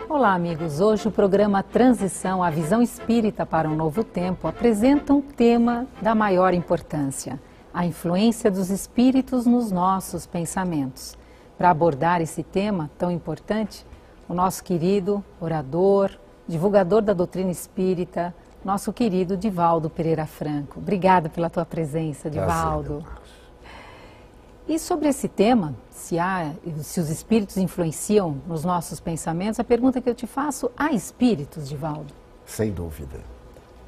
Olá, amigos. Hoje o programa Transição, a Visão Espírita para um Novo Tempo apresenta um tema da maior importância: a influência dos espíritos nos nossos pensamentos. Para abordar esse tema tão importante, o nosso querido orador, divulgador da doutrina espírita, nosso querido Divaldo Pereira Franco. Obrigada pela tua presença, Divaldo. E sobre esse tema, se os espíritos influenciam nos nossos pensamentos, a pergunta que eu te faço: há espíritos, Divaldo? Sem dúvida.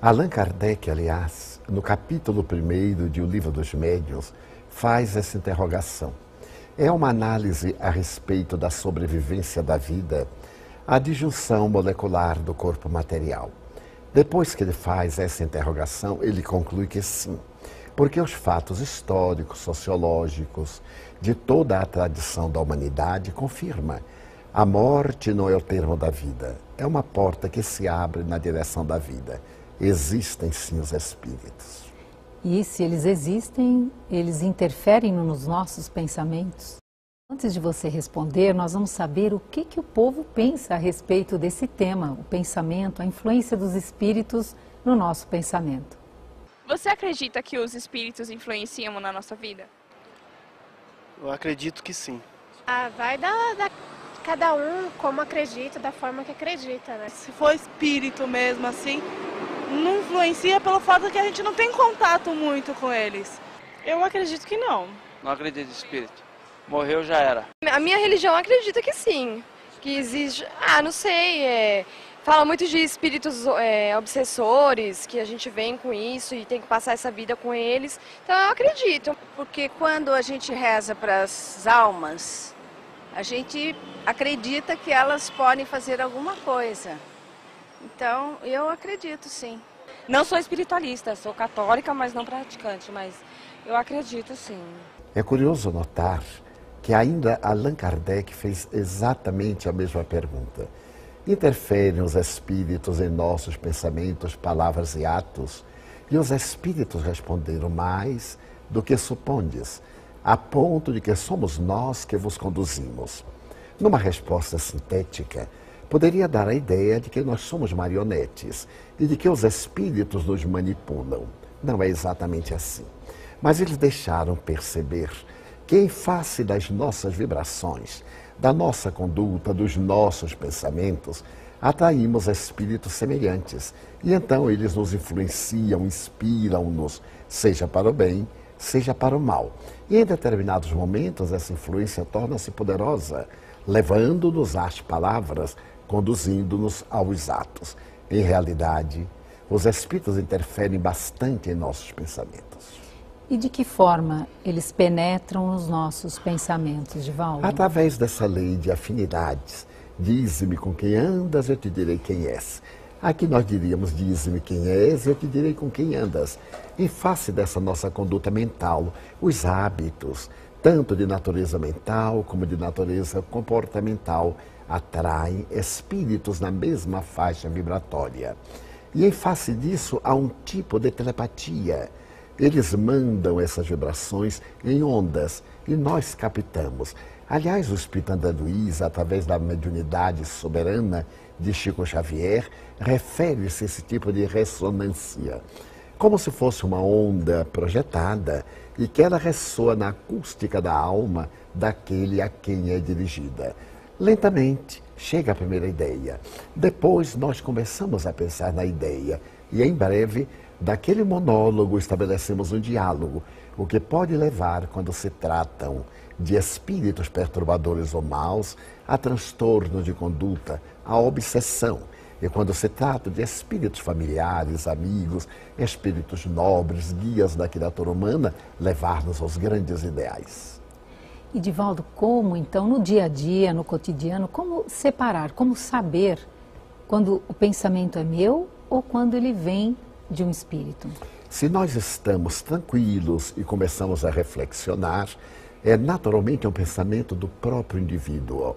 Allan Kardec, aliás, no capítulo 1º de O Livro dos Médiuns, faz essa interrogação. É uma análise a respeito da sobrevivência da vida, a disjunção molecular do corpo material. Depois que ele faz essa interrogação, ele conclui que sim, porque os fatos históricos, sociológicos, de toda a tradição da humanidade confirma: a morte não é o termo da vida, é uma porta que se abre na direção da vida. Existem sim os espíritos. E se eles existem, eles interferem nos nossos pensamentos? Antes de você responder, nós vamos saber o que o povo pensa a respeito desse tema, o pensamento, a influência dos espíritos no nosso pensamento. Você acredita que os espíritos influenciam na nossa vida? Eu acredito que sim. Vai da cada um como acredita, da forma que acredita, né? Se for espírito mesmo assim, não influencia pelo fato que a gente não tem contato muito com eles. Eu acredito que não. Não acredito em espírito. Morreu, já era. A minha religião acredita que sim. Que existe... não sei, fala muito de espíritos obsessores, que a gente vem com isso e tem que passar essa vida com eles. Então eu acredito. Porque quando a gente reza para as almas, a gente acredita que elas podem fazer alguma coisa. Então eu acredito sim. Não sou espiritualista, sou católica, mas não praticante, mas eu acredito sim. É curioso notar que ainda Allan Kardec fez exatamente a mesma pergunta. Interferem os espíritos em nossos pensamentos, palavras e atos? E os espíritos responderam: mais do que supondes, a ponto de que somos nós que vos conduzimos. Numa resposta sintética, poderia dar a ideia de que nós somos marionetes e de que os espíritos nos manipulam. Não é exatamente assim. Mas eles deixaram perceber que, em face das nossas vibrações, da nossa conduta, dos nossos pensamentos, atraímos espíritos semelhantes. E então eles nos influenciam, inspiram-nos, seja para o bem, seja para o mal. E em determinados momentos essa influência torna-se poderosa, levando-nos às palavras, conduzindo-nos aos atos. Em realidade, os espíritos interferem bastante em nossos pensamentos. E de que forma eles penetram nos nossos pensamentos, Divaldo? Através dessa lei de afinidades. Dize-me com quem andas, eu te direi quem és. Aqui nós diríamos: dize-me quem és, eu te direi com quem andas. Em face dessa nossa conduta mental, os hábitos, tanto de natureza mental como de natureza comportamental, atraem espíritos na mesma faixa vibratória. E em face disso há um tipo de telepatia. Eles mandam essas vibrações em ondas e nós captamos. Aliás, o Espírito André Luiz, através da mediunidade soberana de Chico Xavier, refere-se a esse tipo de ressonância, como se fosse uma onda projetada e que ela ressoa na acústica da alma daquele a quem é dirigida. Lentamente chega a primeira ideia, depois nós começamos a pensar na ideia e em breve daquele monólogo estabelecemos um diálogo, o que pode levar, quando se tratam de espíritos perturbadores ou maus, a transtorno de conduta, a obsessão. E quando se trata de espíritos familiares, amigos, espíritos nobres, guias da criatura humana, levar-nos aos grandes ideais. E Divaldo, como então, no dia a dia, no cotidiano, como separar, como saber quando o pensamento é meu ou quando ele vem de um espírito? Se nós estamos tranquilos e começamos a reflexionar, é naturalmente um pensamento do próprio indivíduo.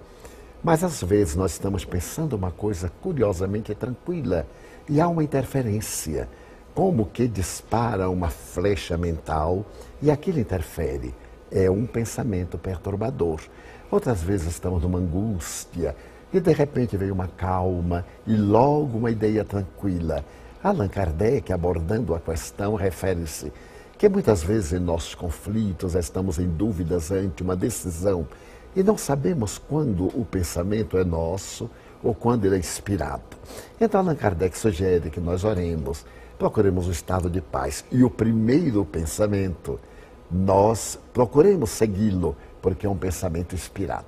Mas às vezes nós estamos pensando uma coisa curiosamente tranquila e há uma interferência. como que dispara uma flecha mental e aquilo interfere. É um pensamento perturbador. Outras vezes estamos numa angústia e de repente vem uma calma e logo uma ideia tranquila. Allan Kardec, abordando a questão, refere-se que muitas vezes em nossos conflitos estamos em dúvidas ante uma decisão e não sabemos quando o pensamento é nosso ou quando ele é inspirado. Então Allan Kardec sugere que nós oremos, procuremos um estado de paz e o primeiro pensamento nós procuremos segui-lo, porque é um pensamento inspirado.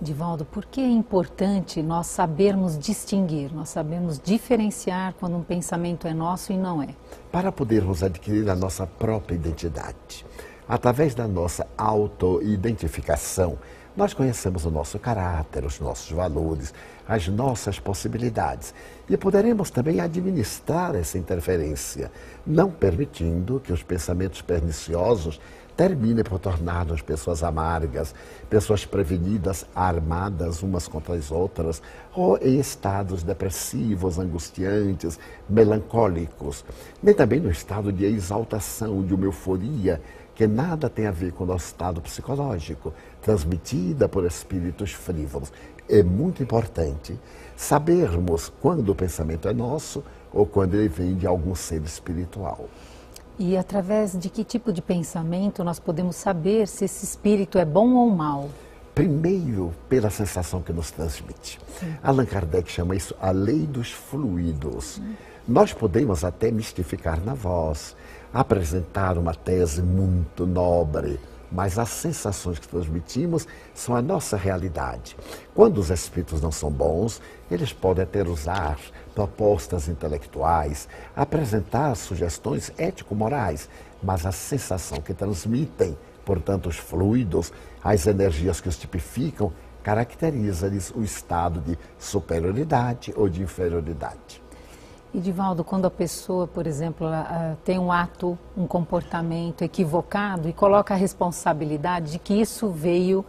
Divaldo, por que é importante nós sabermos distinguir, nós sabemos diferenciar quando um pensamento é nosso e não é? Para podermos adquirir a nossa própria identidade. Através da nossa auto-identificação, nós conhecemos o nosso caráter, os nossos valores, as nossas possibilidades e poderemos também administrar essa interferência, não permitindo que os pensamentos perniciosos terminem por tornar-nos pessoas amargas, pessoas prevenidas, armadas umas contra as outras, ou em estados depressivos, angustiantes, melancólicos, nem também no estado de exaltação, de uma euforia, que nada tem a ver com o nosso estado psicológico, transmitida por espíritos frívolos. É muito importante sabermos quando o pensamento é nosso ou quando ele vem de algum ser espiritual. E através de que tipo de pensamento nós podemos saber se esse espírito é bom ou mau? Primeiro, pela sensação que nos transmite. Sim. Allan Kardec chama isso a lei dos fluidos. Nós podemos até mistificar na voz, apresentar uma tese muito nobre, mas as sensações que transmitimos são a nossa realidade. Quando os espíritos não são bons, eles podem até usar propostas intelectuais, apresentar sugestões ético-morais, mas a sensação que transmitem, portanto, os fluidos, as energias que os tipificam, caracteriza-lhes o estado de superioridade ou de inferioridade. E, Divaldo, quando a pessoa, por exemplo, tem um ato, um comportamento equivocado e coloca a responsabilidade de que isso veio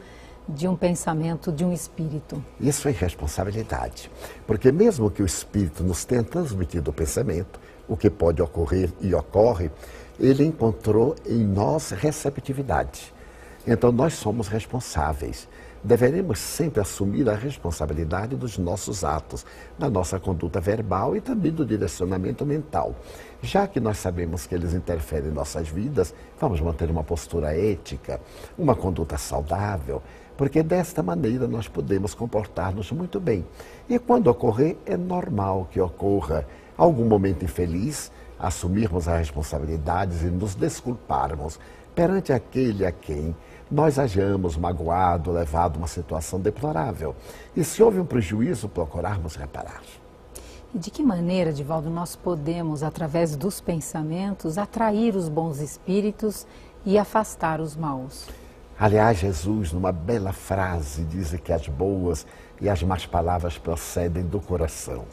de um pensamento de um espírito. Isso é irresponsabilidade, porque mesmo que o espírito nos tenha transmitido o pensamento, o que pode ocorrer e ocorre, ele encontrou em nós receptividade. Então nós somos responsáveis. Deveremos sempre assumir a responsabilidade dos nossos atos, da nossa conduta verbal e também do direcionamento mental. Já que nós sabemos que eles interferem em nossas vidas, vamos manter uma postura ética, uma conduta saudável, porque desta maneira nós podemos comportar-nos muito bem. E quando ocorrer, é normal que ocorra algum momento infeliz, assumirmos as responsabilidades e nos desculparmos perante aquele a quem nós hajamos magoado, levado a uma situação deplorável. E se houve um prejuízo, procurarmos reparar. E de que maneira, Divaldo, nós podemos, através dos pensamentos, atrair os bons espíritos e afastar os maus? Aliás, Jesus, numa bela frase, diz que as boas e as más palavras procedem do coração.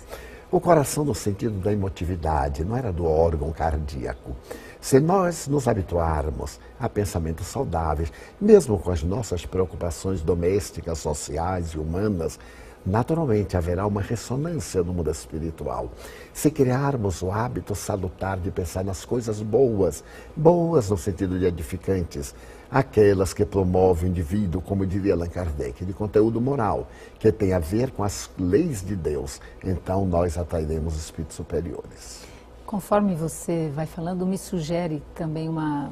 O coração no sentido da emotividade, não era do órgão cardíaco. Se nós nos habituarmos a pensamentos saudáveis, mesmo com as nossas preocupações domésticas, sociais e humanas, naturalmente haverá uma ressonância no mundo espiritual. Se criarmos o hábito salutar de pensar nas coisas boas, boas no sentido de edificantes, aquelas que promovem o indivíduo, como diria Allan Kardec, de conteúdo moral, que tem a ver com as leis de Deus, então nós atrairemos espíritos superiores. Conforme você vai falando, me sugere também uma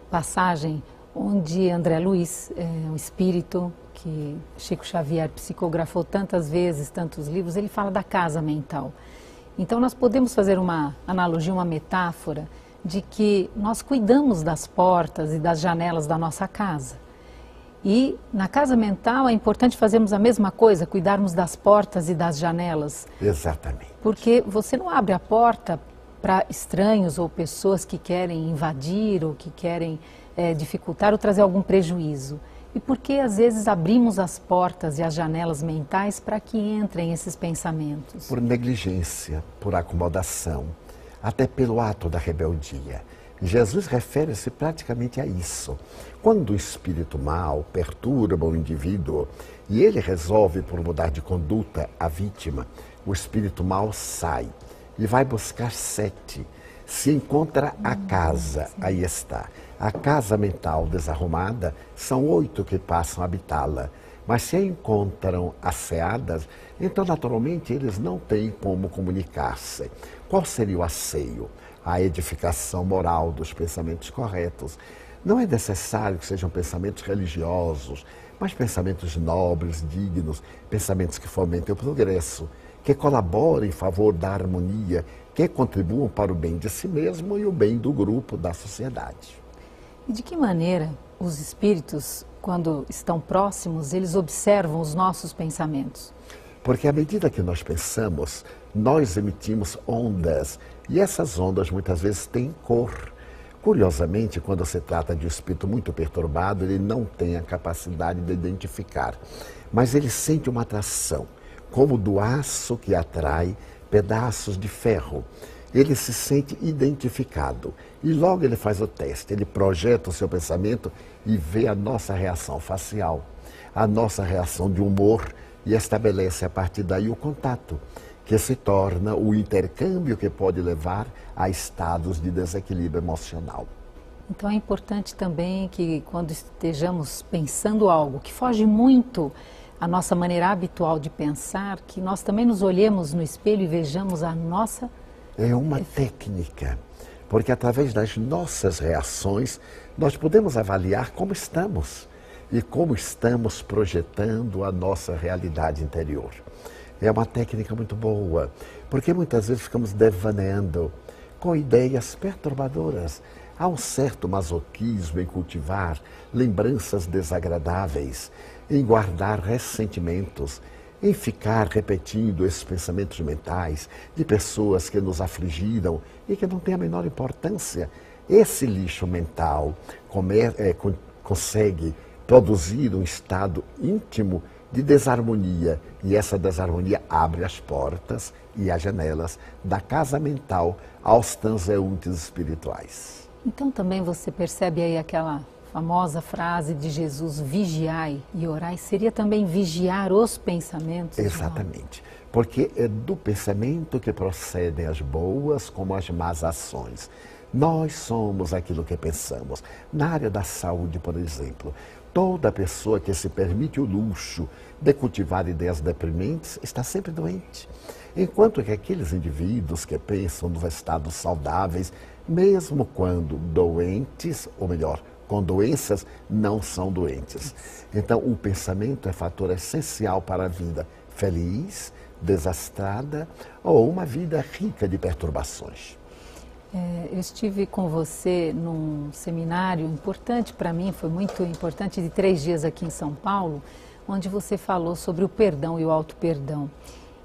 passagem onde André Luiz, um espírito que Chico Xavier psicografou tantas vezes, tantos livros, ele fala da casa mental. Então nós podemos fazer uma analogia, uma metáfora de que nós cuidamos das portas e das janelas da nossa casa. E na casa mental é importante fazermos a mesma coisa, cuidarmos das portas e das janelas. Exatamente. Porque você não abre a porta para estranhos ou pessoas que querem invadir ou que querem dificultar ou trazer algum prejuízo. E porque às vezes abrimos as portas e as janelas mentais para que entrem esses pensamentos? Por negligência, por acomodação, até pelo ato da rebeldia. Jesus refere-se praticamente a isso. Quando o espírito mau perturba o indivíduo e ele resolve por mudar de conduta a vítima, o espírito mau sai e vai buscar 7. Se encontra a casa, aí está. A casa mental desarrumada, são 8 que passam a habitá-la. Mas se a encontram asseadas, então naturalmente eles não têm como comunicar-se. Qual seria o asseio? A edificação moral dos pensamentos corretos. Não é necessário que sejam pensamentos religiosos, mas pensamentos nobres, dignos, pensamentos que fomentem o progresso, que colaborem em favor da harmonia, que contribuam para o bem de si mesmo e o bem do grupo, da sociedade. E de que maneira os espíritos, quando estão próximos, eles observam os nossos pensamentos? Porque à medida que nós pensamos, nós emitimos ondas, e essas ondas muitas vezes têm cor. Curiosamente, quando se trata de um espírito muito perturbado, ele não tem a capacidade de identificar, mas ele sente uma atração, como do aço que atrai pedaços de ferro. Ele se sente identificado e logo ele faz o teste, ele projeta o seu pensamento e vê a nossa reação facial, a nossa reação de humor e estabelece a partir daí o contato, que se torna o intercâmbio que pode levar a estados de desequilíbrio emocional. Então é importante também que quando estejamos pensando algo que foge muito à nossa maneira habitual de pensar, que nós também nos olhemos no espelho e vejamos a nossa... É uma técnica, porque através das nossas reações nós podemos avaliar como estamos e como estamos projetando a nossa realidade interior. É uma técnica muito boa, porque muitas vezes ficamos devaneando com ideias perturbadoras. Há um certo masoquismo em cultivar lembranças desagradáveis, em guardar ressentimentos, em ficar repetindo esses pensamentos mentais de pessoas que nos afligiram e que não têm a menor importância. Esse lixo mental consegue produzir um estado íntimo de desarmonia, e essa desarmonia abre as portas e as janelas da casa mental aos transeuntes espirituais. Então também você percebe aí aquela famosa frase de Jesus, vigiai e orai, seria também vigiar os pensamentos? Exatamente, porque é do pensamento que procedem as boas como as más ações. Nós somos aquilo que pensamos. Na área da saúde, por exemplo, toda pessoa que se permite o luxo de cultivar ideias deprimentes está sempre doente. Enquanto que aqueles indivíduos que pensam nos estados saudáveis, mesmo quando doentes, ou melhor, com doenças, não são doentes. Então, o pensamento é fator essencial para a vida feliz, desastrada ou uma vida rica de perturbações. Eu estive com você num seminário importante para mim, foi muito importante, de 3 dias aqui em São Paulo, onde você falou sobre o perdão e o auto-perdão.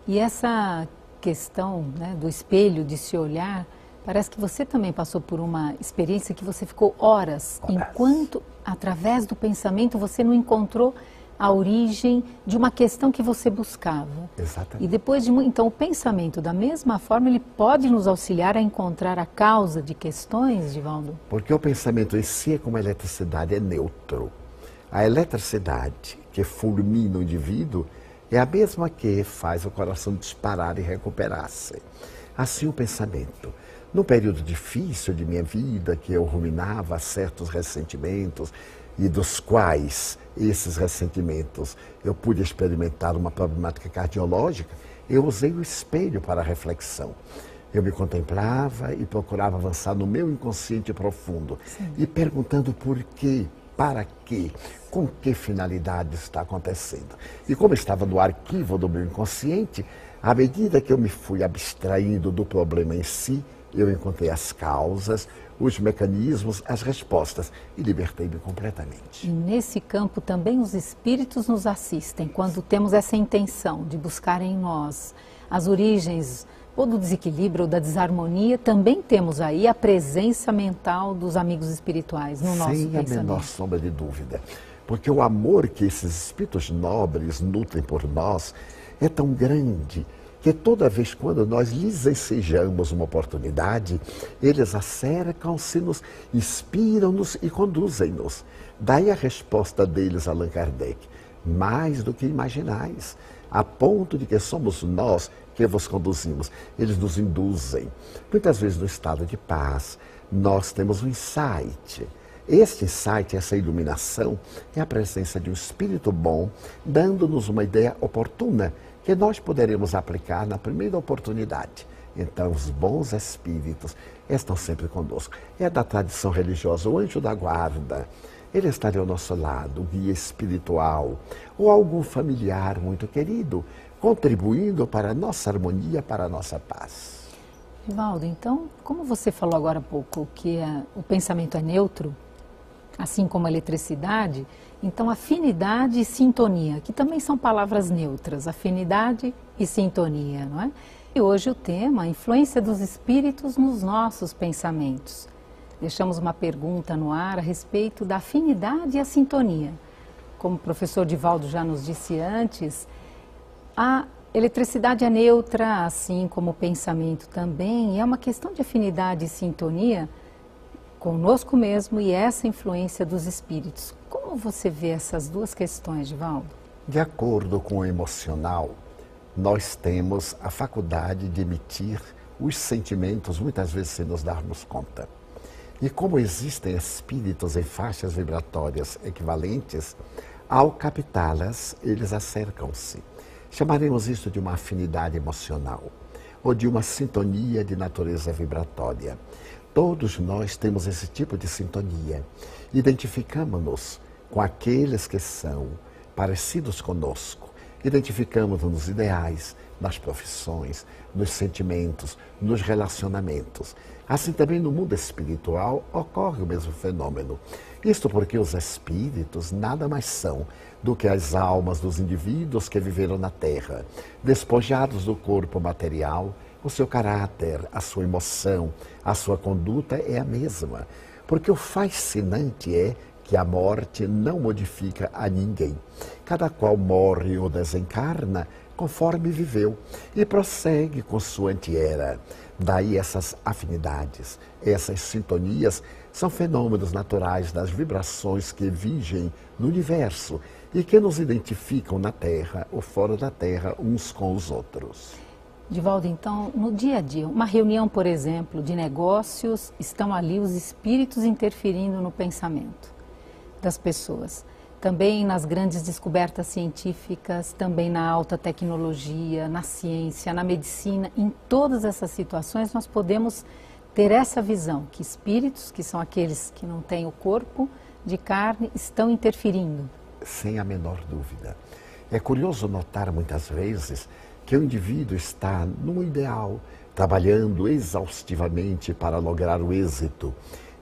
E essa questão, né, do espelho, de se olhar, parece que você também passou por uma experiência que você ficou horas, enquanto, através do pensamento, você não encontrou a origem de uma questão que você buscava. Exatamente. E depois de então o pensamento, da mesma forma, ele pode nos auxiliar a encontrar a causa de questões, Divaldo? Porque o pensamento em si é como a eletricidade, é neutro. A eletricidade que fulmina o indivíduo é a mesma que faz o coração disparar e recuperar-se. Assim o pensamento. Num período difícil de minha vida, que eu ruminava certos ressentimentos, e dos quais esses ressentimentos eu pude experimentar uma problemática cardiológica, eu usei o espelho para a reflexão. Eu me contemplava e procurava avançar no meu inconsciente profundo. Sim. E perguntando por quê, para quê, com que finalidade está acontecendo. E como estava no arquivo do meu inconsciente, à medida que eu me fui abstraindo do problema em si, eu encontrei as causas, os mecanismos, as respostas e libertei-me completamente. E nesse campo também os espíritos nos assistem quando temos essa intenção de buscar em nós as origens ou do desequilíbrio ou da desarmonia. Também temos aí a presença mental dos amigos espirituais no nosso pensamento. Sem a menor sombra de dúvida, porque o amor que esses espíritos nobres nutrem por nós é tão grande que toda vez quando nós lhes ensejamos uma oportunidade, eles acercam-se, nos inspiram-nos e conduzem-nos. Daí a resposta deles a Allan Kardec: mais do que imaginais, a ponto de que somos nós que vos conduzimos. Eles nos induzem. Muitas vezes no estado de paz, nós temos um insight. Este insight, essa iluminação, é a presença de um espírito bom, dando-nos uma ideia oportuna, que nós poderemos aplicar na primeira oportunidade. Então, os bons espíritos estão sempre conosco. É da tradição religiosa, o anjo da guarda. Ele estaria ao nosso lado, o guia espiritual, ou algum familiar muito querido, contribuindo para a nossa harmonia, para a nossa paz. Divaldo, então, como você falou agora há pouco que o pensamento é neutro, assim como a eletricidade, então afinidade e sintonia, que também são palavras neutras, afinidade e sintonia, não é? E hoje o tema, a influência dos espíritos nos nossos pensamentos. Deixamos uma pergunta no ar a respeito da afinidade e a sintonia. Como o professor Divaldo já nos disse antes, a eletricidade é neutra, assim como o pensamento também, e é uma questão de afinidade e sintonia conosco mesmo e essa influência dos espíritos. Como você vê essas duas questões, Divaldo? De acordo com o emocional, nós temos a faculdade de emitir os sentimentos, muitas vezes sem nos darmos conta. E como existem espíritos em faixas vibratórias equivalentes, ao captá-las, eles acercam-se. Chamaremos isso de uma afinidade emocional, ou de uma sintonia de natureza vibratória. Todos nós temos esse tipo de sintonia. Identificamos-nos com aqueles que são parecidos conosco. Identificamos-nos nos ideais, nas profissões, nos sentimentos, nos relacionamentos. Assim também no mundo espiritual ocorre o mesmo fenômeno. Isto porque os espíritos nada mais são do que as almas dos indivíduos que viveram na Terra, despojados do corpo material. O seu caráter, a sua emoção, a sua conduta é a mesma. Porque o fascinante é que a morte não modifica a ninguém. Cada qual morre ou desencarna conforme viveu e prossegue com sua antiera. Daí essas afinidades, essas sintonias são fenômenos naturais das vibrações que vigem no universo e que nos identificam na Terra ou fora da Terra uns com os outros. Divaldo, então, no dia a dia, uma reunião, por exemplo, de negócios, estão ali os espíritos interferindo no pensamento das pessoas. Também nas grandes descobertas científicas, também na alta tecnologia, na ciência, na medicina, em todas essas situações nós podemos ter essa visão, que espíritos, que são aqueles que não têm o corpo de carne, estão interferindo. Sem a menor dúvida. É curioso notar muitas vezes que o indivíduo está num ideal, trabalhando exaustivamente para lograr o êxito,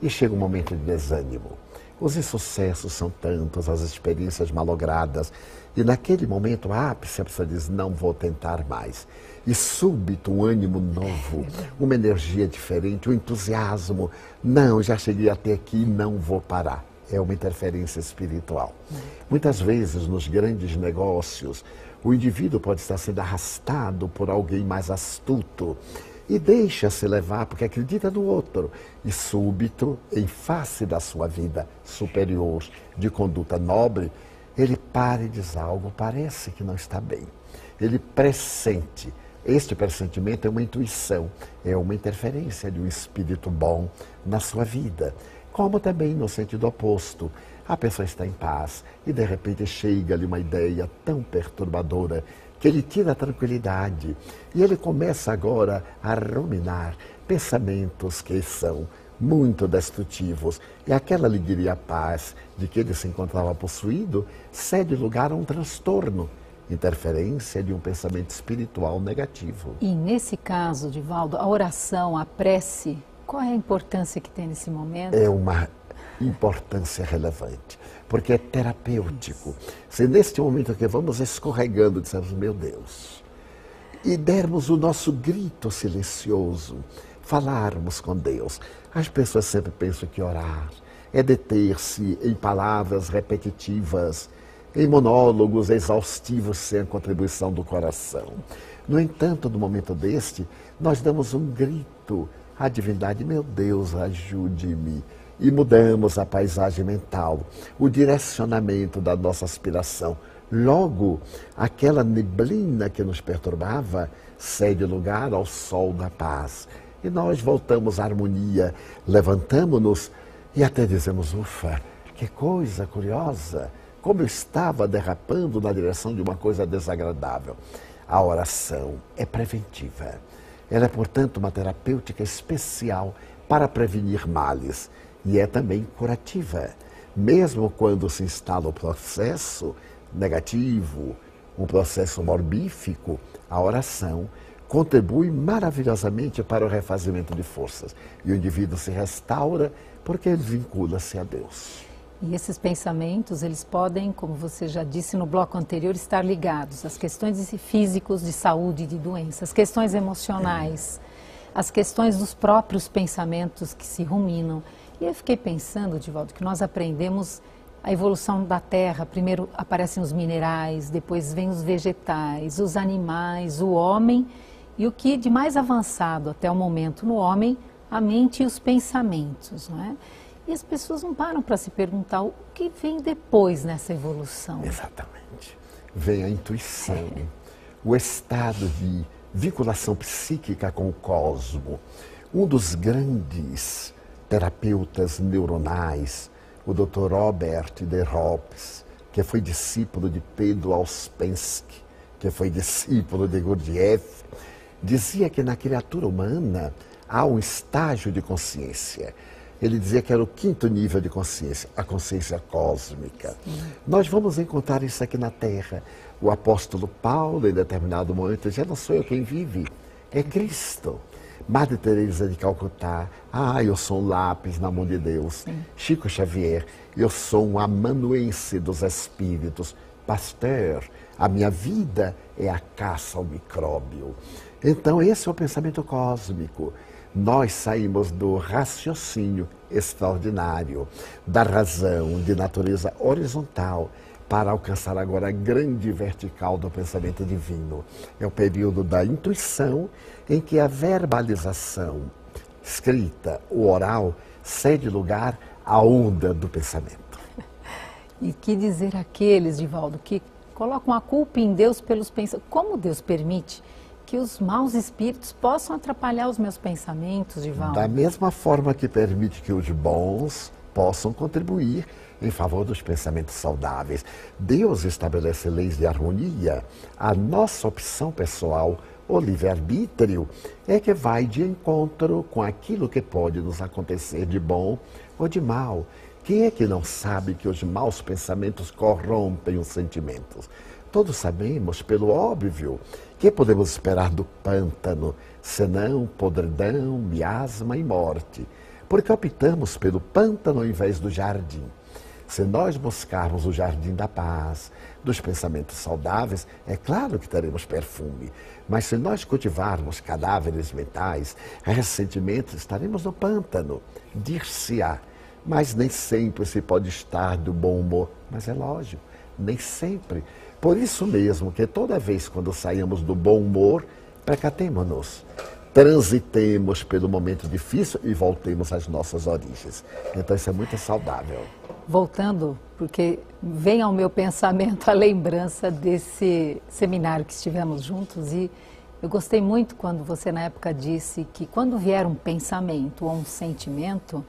e chega um momento de desânimo. Os insucessos são tantos, as experiências malogradas, e naquele momento a pessoa diz, não vou tentar mais. E súbito um ânimo novo, uma energia diferente, um entusiasmo. Não, já cheguei até aqui, não vou parar. É uma interferência espiritual. Muitas vezes nos grandes negócios, o indivíduo pode estar sendo arrastado por alguém mais astuto e deixa-se levar porque acredita no outro. E súbito, em face da sua vida superior, de conduta nobre, ele para e diz algo, parece que não está bem. Ele pressente. Este pressentimento é uma intuição, é uma interferência de um espírito bom na sua vida. Como também no sentido oposto. A pessoa está em paz e de repente chega-lhe uma ideia tão perturbadora que ele tira a tranquilidade e ele começa agora a ruminar pensamentos que são muito destrutivos. E aquela alegria e paz de que ele se encontrava possuído cede lugar a um transtorno, interferência de um pensamento espiritual negativo. E nesse caso, Divaldo, a oração, a prece, qual é a importância que tem nesse momento? É uma importância relevante, porque é terapêutico. Se neste momento que vamos escorregando, dissemos, meu Deus, e dermos o nosso grito silencioso, falarmos com Deus. As pessoas sempre pensam que orar é deter-se em palavras repetitivas, em monólogos exaustivos sem a contribuição do coração. No entanto, no momento deste, nós damos um grito à divindade, meu Deus, ajude-me. E mudamos a paisagem mental, o direcionamento da nossa aspiração Logo, aquela neblina que nos perturbava cede lugar ao sol da paz. E nós voltamos à harmonia, levantamo-nos e até dizemos, ufa, que coisa curiosa, como eu estava derrapando na direção de uma coisa desagradável. A oração é preventiva. Ela é, portanto, uma terapêutica especial para prevenir males e é também curativa. Mesmo quando se instala o processo negativo, um processo morbífico, a oração contribui maravilhosamente para o refazimento de forças. E o indivíduo se restaura porque ele vincula-se a Deus. E esses pensamentos, eles podem, como você já disse no bloco anterior, estar ligados às questões físicas, de saúde e de doenças, questões emocionais, as questões dos próprios pensamentos que se ruminam. E eu fiquei pensando, Divaldo, que nós aprendemos a evolução da Terra. Primeiro aparecem os minerais, depois vêm os vegetais, os animais, o homem. E o que de mais avançado até o momento no homem, a mente e os pensamentos, não é? E as pessoas não param para se perguntar o que vem depois nessa evolução. Exatamente. Vem a intuição, o estado de vinculação psíquica com o cosmo. Um dos grandes terapeutas neuronais, o Dr. Robert de Rops, que foi discípulo de Pedro Ouspensky, que foi discípulo de Gurdjieff, dizia que na criatura humana há um estágio de consciência. Ele dizia que era o 5º nível de consciência, a consciência cósmica. Sim. Nós vamos encontrar isso aqui na Terra. O apóstolo Paulo, em determinado momento, já não sou eu quem vive, é Cristo. Madre Teresa de Calcutá, eu sou um lápis na mão de Deus. Sim. Chico Xavier, eu sou um amanuense dos espíritos. Pasteur, a minha vida é a caça ao micróbio. Então esse é o pensamento cósmico. Nós saímos do raciocínio extraordinário, da razão de natureza horizontal, para alcançar agora a grande vertical do pensamento divino. É o período da intuição, em que a verbalização escrita, o oral, cede lugar à onda do pensamento. E que dizer aqueles, Divaldo, que colocam a culpa em Deus pelos pensamentos? Como Deus permite que os maus espíritos possam atrapalhar os meus pensamentos, Divaldo? Da mesma forma que permite que os bons possam contribuir em favor dos pensamentos saudáveis. Deus estabelece leis de harmonia. A nossa opção pessoal, o livre-arbítrio, é que vai de encontro com aquilo que pode nos acontecer de bom ou de mal. Quem é que não sabe que os maus pensamentos corrompem os sentimentos? Todos sabemos, pelo óbvio, que podemos esperar do pântano, senão podridão, miasma e morte. Porque optamos pelo pântano ao invés do jardim. Se nós buscarmos o jardim da paz, dos pensamentos saudáveis, é claro que teremos perfume. Mas se nós cultivarmos cadáveres mentais, ressentimentos, estaremos no pântano. Dir-se-á. Mas nem sempre se pode estar do bom humor. Mas é lógico, nem sempre. Por isso mesmo que toda vez quando saímos do bom humor, precatemo-nos. Transitemos pelo momento difícil e voltemos às nossas origens. Então isso é muito saudável. Voltando, porque vem ao meu pensamento a lembrança desse seminário que estivemos juntos e eu gostei muito quando você na época disse que quando vier um pensamento ou um sentimento,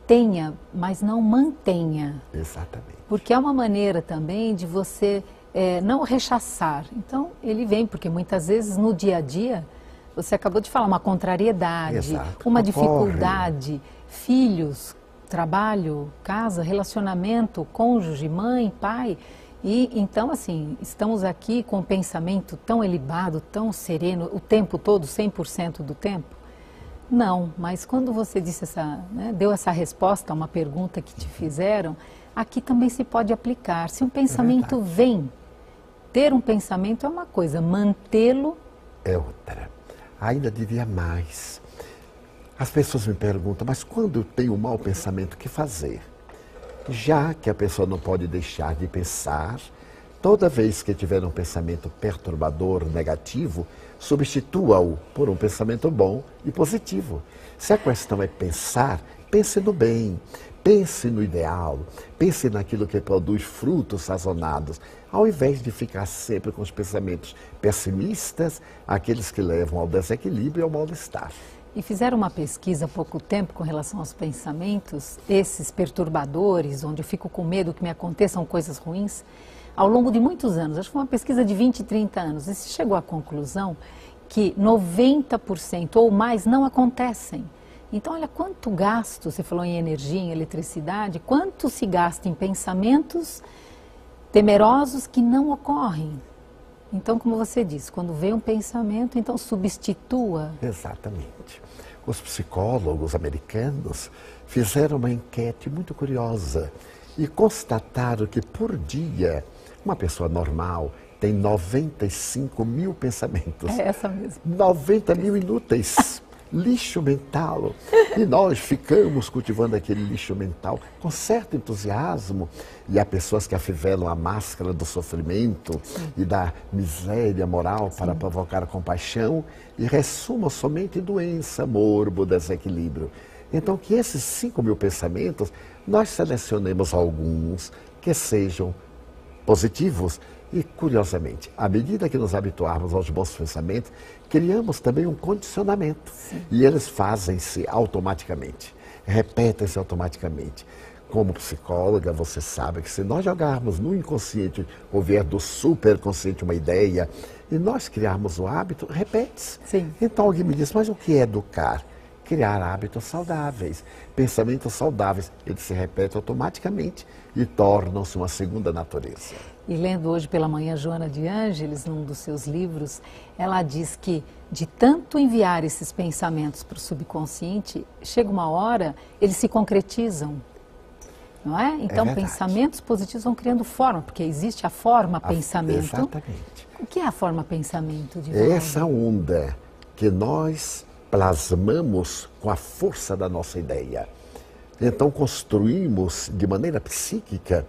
tenha, mas não mantenha. Exatamente. Porque é uma maneira também de você não rechaçar. Então ele vem, porque muitas vezes no dia a dia, você acabou de falar, uma contrariedade, exato, uma dificuldade, filhos, trabalho, casa, relacionamento, cônjuge, mãe, pai. E então, assim, estamos aqui com um pensamento tão elevado, tão sereno, o tempo todo, 100% do tempo? Não, mas quando você disse deu essa resposta a uma pergunta que te fizeram, aqui também se pode aplicar. Se um pensamento vem, ter um pensamento é uma coisa, mantê-lo é outra. Ainda diria mais. As pessoas me perguntam, mas quando eu tenho um mau pensamento, o que fazer? Já que a pessoa não pode deixar de pensar, toda vez que tiver um pensamento perturbador, negativo, substitua-o por um pensamento bom e positivo. Se a questão é pensar, pense no bem, pense no ideal, pense naquilo que produz frutos sazonados, ao invés de ficar sempre com os pensamentos pessimistas, aqueles que levam ao desequilíbrio e ao mal-estar. E fizeram uma pesquisa há pouco tempo com relação aos pensamentos, esses perturbadores, onde eu fico com medo que me aconteçam coisas ruins, ao longo de muitos anos. Acho que foi uma pesquisa de 20, 30 anos. E se chegou à conclusão que 90% ou mais não acontecem. Então, olha quanto gasto, você falou em energia, em eletricidade, quanto se gasta em pensamentos temerosos que não ocorrem. Então, como você disse, quando vem um pensamento, então substitua. Exatamente. Os psicólogos americanos fizeram uma enquete muito curiosa e constataram que por dia, uma pessoa normal tem 95 mil pensamentos. É essa mesmo. 90 mil inúteis. Lixo mental. E nós ficamos cultivando aquele lixo mental com certo entusiasmo. E há pessoas que afivelam a máscara do sofrimento e da miséria moral para provocar compaixão e ressumam somente doença, morbo, desequilíbrio. Então, que esses 5 mil pensamentos, nós selecionemos alguns que sejam positivos. E, curiosamente, à medida que nos habituarmos aos bons pensamentos, criamos também um condicionamento. Sim. E eles fazem-se automaticamente, repetem-se automaticamente. Como psicóloga, você sabe que se nós jogarmos no inconsciente ou vier do superconsciente uma ideia, e nós criarmos o hábito, repete-se. Sim. Então alguém me diz, mas o que é educar? Criar hábitos saudáveis, pensamentos saudáveis. Eles se repetem automaticamente e tornam-se uma segunda natureza. E lendo hoje pela manhã Joana de Ângeles, num dos seus livros, ela diz que de tanto enviar esses pensamentos para o subconsciente, chega uma hora, eles se concretizam, não é? Então, pensamentos positivos vão criando forma, porque existe a forma pensamento. Exatamente. O que é a forma pensamento? É essa onda que nós plasmamos com a força da nossa ideia. Então, construímos de maneira psíquica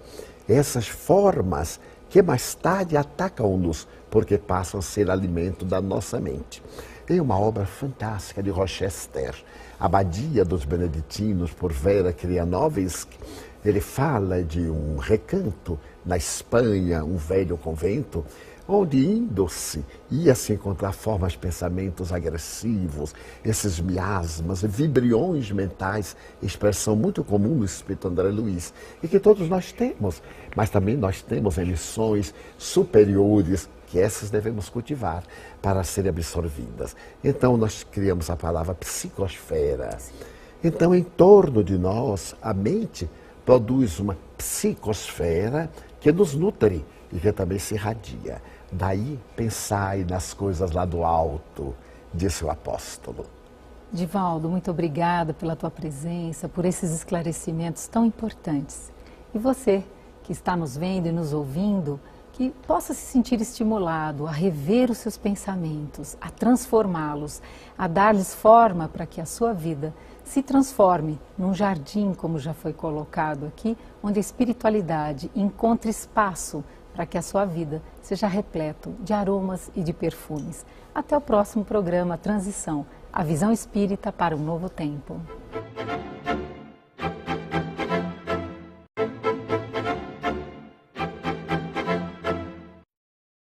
essas formas que mais tarde atacam-nos, porque passam a ser alimento da nossa mente. Tem uma obra fantástica de Rochester, Abadia dos Beneditinos, por Vera Krianovsky. Ele fala de um recanto na Espanha, um velho convento, onde indo-se, ia-se encontrar formas de pensamentos agressivos, esses miasmas, vibriões mentais, expressão muito comum no espírito André Luiz, e que todos nós temos, mas também nós temos emissões superiores, que essas devemos cultivar para serem absorvidas. Então nós criamos a palavra psicosfera. Então em torno de nós, a mente produz uma psicosfera que nos nutre e que também se irradia. Daí, pensai nas coisas lá do alto, disse o apóstolo. Divaldo, muito obrigada pela tua presença, por esses esclarecimentos tão importantes. E você, que está nos vendo e nos ouvindo, que possa se sentir estimulado a rever os seus pensamentos, a transformá-los, a dar-lhes forma para que a sua vida se transforme num jardim, como já foi colocado aqui, onde a espiritualidade encontre espaço para que a sua vida seja repleto de aromas e de perfumes. Até o próximo programa Transição, a visão espírita para um novo tempo.